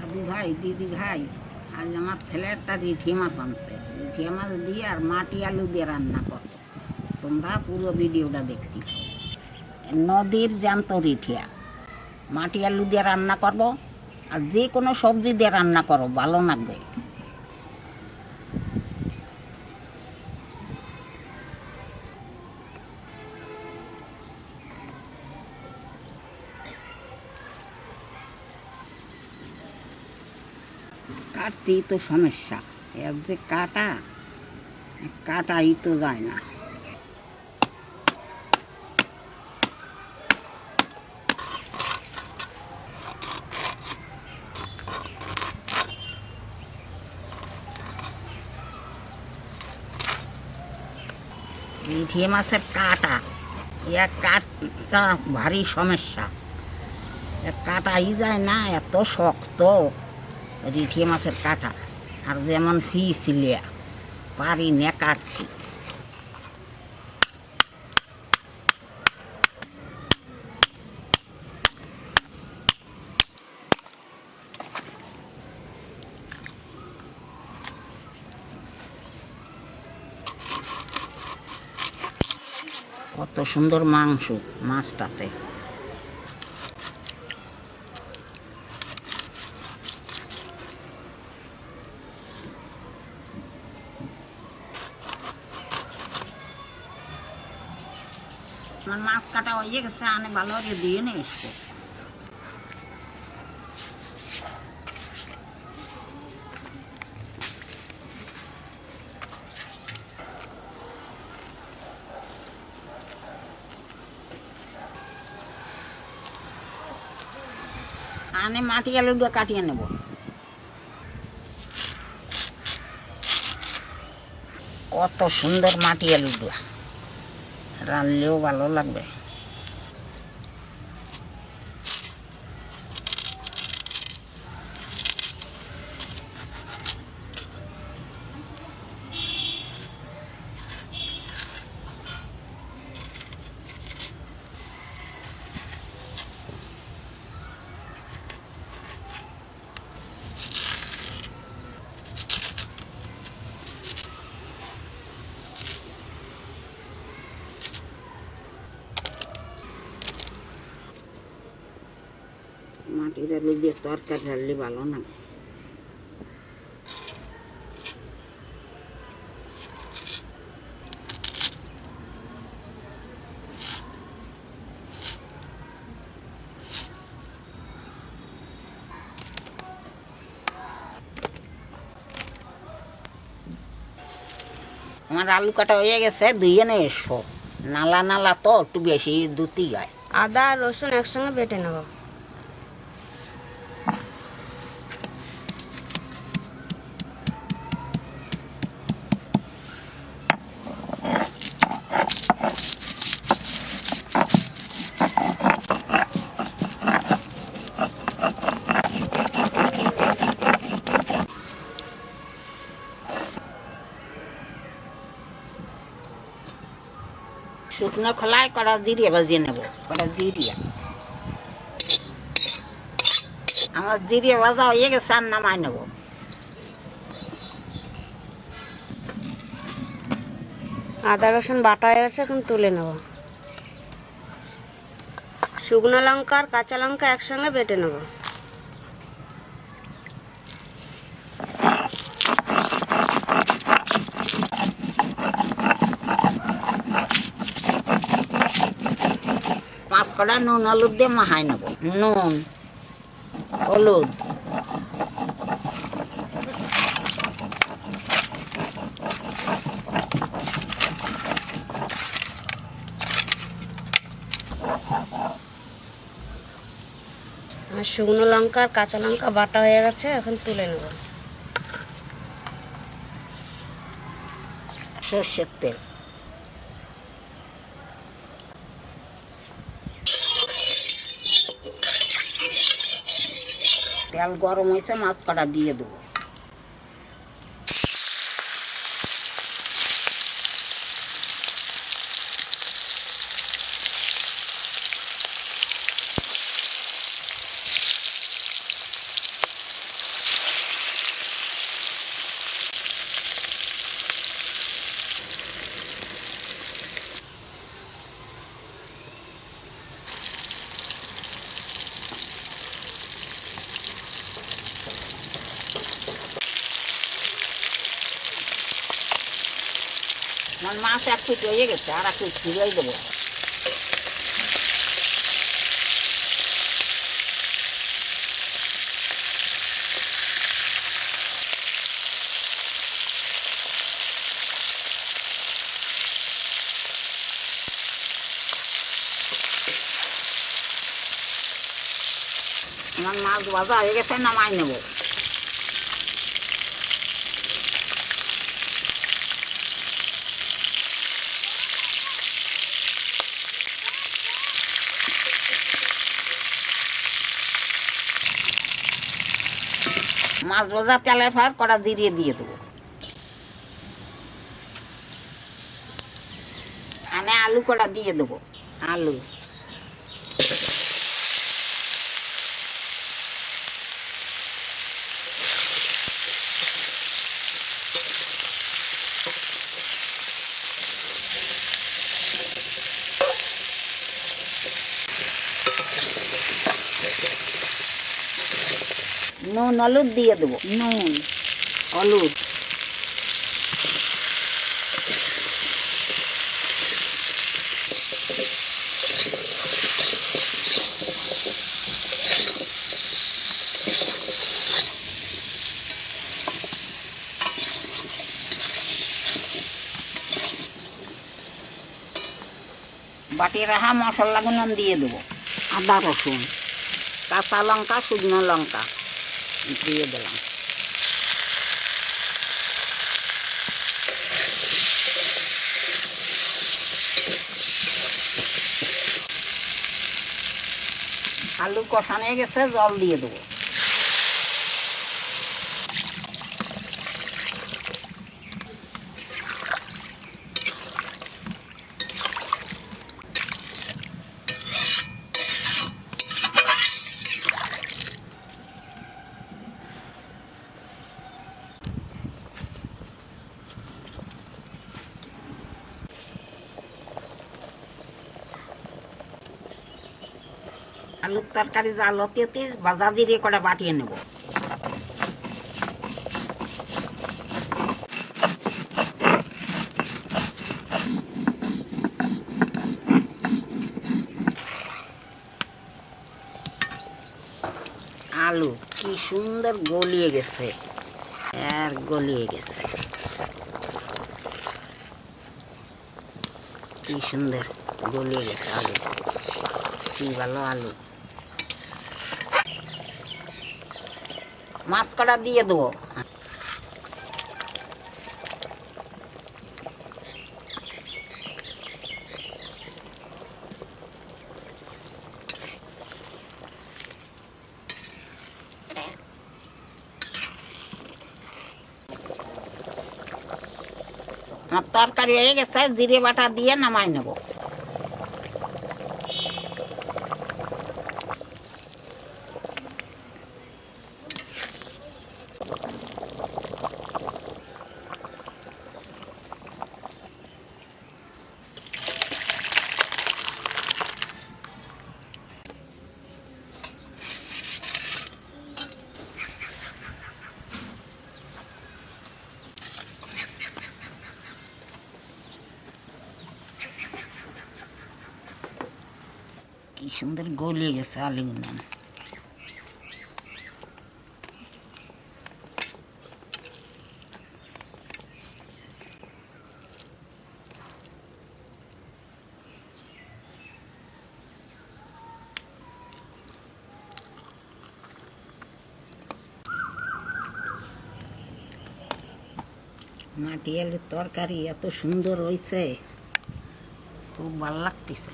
দাদু ভাই দিদি ভাই আজ আমার ছেলে একটা রিঠি মাছ আনছে। রিঠি মাছ দিয়ে আর মাটি আলু দিয়ে রান্না করবো। তোমরা পুরো ভিডিওটা দেখতে থাকো। নদীর জ্যান্ত রিঠিয়া মাটি আলু দিয়ে রান্না করবো, আর যে কোনো সবজি দিয়ে রান্না করো, ভালো লাগবে। কাটতেই তো সমস্যা, এর যে কাটাই তো যায় না। রিঠি মাছের কাটা ভারী সমস্যা, কাটাই যায় না, এত শক্ত রিঠি মাছের কাটা। আর যেমন ফিসলিয়া পারি না কাটছি। কত সুন্দর মাংস মাছটাতে। আমার মাছ কাটা হয়ে গেছে, আনে ভালো করে দিয়ে নিয়ে এসছে। আনে মাটি আলুটা কাটিয়ে নেব। কত সুন্দর মাটি আলুটা, রান্নলেও ভালো লাগবে। মাটির আলু দিয়ে তরকারি রাখলে ভালো না। আমার আলু কাটা হয়ে গেছে, ধুয়ে নিয়ে এসো। নালা নালা তো একটু বেশি দুতি গায়। আদা আর রসুন একসঙ্গে বেটে নেব। শুকনো খোলায় কড়া জিরিয়ে বাজিয়ে নেব। কড়া জিরিয়া আমার জিরিয়ে ভাজা হয়ে গেছে, আর নামাই নেব। আদা রসুন বাটা হয়ে গেছে, এখন তুলে নেব। শুকনো লঙ্কা আর কাঁচা লঙ্কা একসঙ্গে বেটে নেব। মাছ কড়া নুন হলুদ দিয়ে মাখাই নেব। নুন হলুদ আর শুকনো লঙ্কা আর কাঁচা লঙ্কা বাটা হয়ে গেছে, এখন তুলে নেব। সর্ষের তেল, তেল গরম হয়েছে, মাছ কড়া দিয়ে দেবো। আমার মাছ এক ফুট হয়ে গেছে, আর এক ফুট ফিরিয়ে দেবো। আমার মাছ ভাজা হয়ে গেছে, নামাই নেব। মাছ ভাজা তেলের ফার কড়া জিরিয়ে দিয়ে দেবো। এনে আলু কড়া দিয়ে দেবো। আলু নুন হলুদ দিয়ে দেবো। নুন হলুদ বাটি রাখা মশলাগুলো দিয়ে দেবো। আদা রসুন, কাঁচা লঙ্কা, শুকনো লঙ্কা দিয়ে দিলাম। আলু কষানো গেছে, জল দিয়ে দেবো। আলুর তরকারি জাল হতে হতে ভাজা জিরে করে বাটিয়ে নেব। আলু কি সুন্দর গলিয়ে গেছে, আর গলিয়ে গেছে, কি সুন্দর গলিয়ে গেছে আলু, কি ভালো আলু। মাছ কড়া দিয়ে দেবো। আমার তরকারি হয়ে গেছে, জিরে বাটা দিয়ে নামাই নেব। কি সুন্দর গলিয়ে গেছে আলুগুলো। মাটি আলুর তরকারি এত সুন্দর হয়েছে, খুব ভালো লাগতেছে।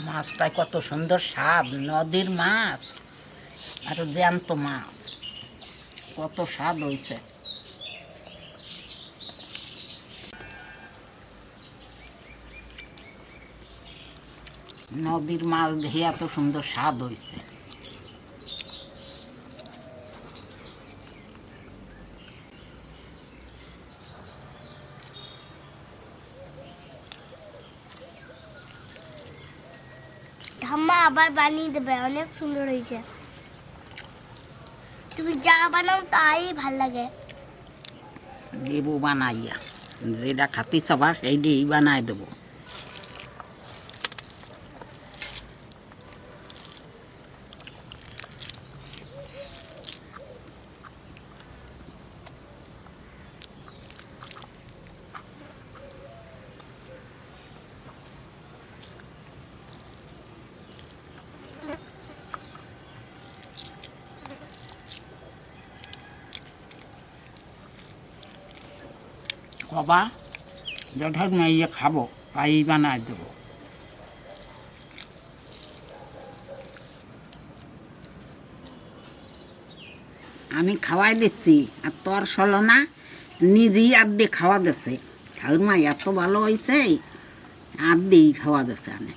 মাছটায় কত সুন্দর স্বাদ, নদীর মাছ আর জ্যান্ত মাছ, কত স্বাদ হয়েছে। নদীর মাছ দেখে এত সুন্দর স্বাদ হয়েছে। ঠাম্মা আবার বানিয়ে দেবে, অনেক সুন্দর হয়েছে। তুমি যা বানাও তাই ভাল লাগে। দেবো বানাইয়া, যেটা খাতে চাবা সেইটাই বানাই দেবো। কবা যেটা মেয়ে খাবো তাই বানাই দেবো। আমি খাওয়াই দিচ্ছি আর তোর সলো না নিজেই আধ খাওয়া দিচ্ছে। ঠাকুর মা এত ভালো হয়েছে, আধ দিয়েই খাওয়া দিচ্ছে। আমি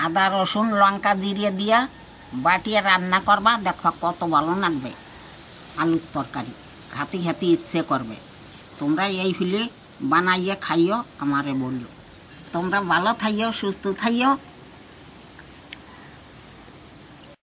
আদা রসুন লঙ্কা জিরিয়ে দিয়া বাটিয়ে রান্না করবা, দেখো কত ভালো লাগবে। আলুর তরকারি খাতে খাতে ইচ্ছে করবে। তোমরা এই ফিলে বানাইয়ে খাইও, আমারে বলিও। তোমরা ভালো থাইও, সুস্থ থাইও।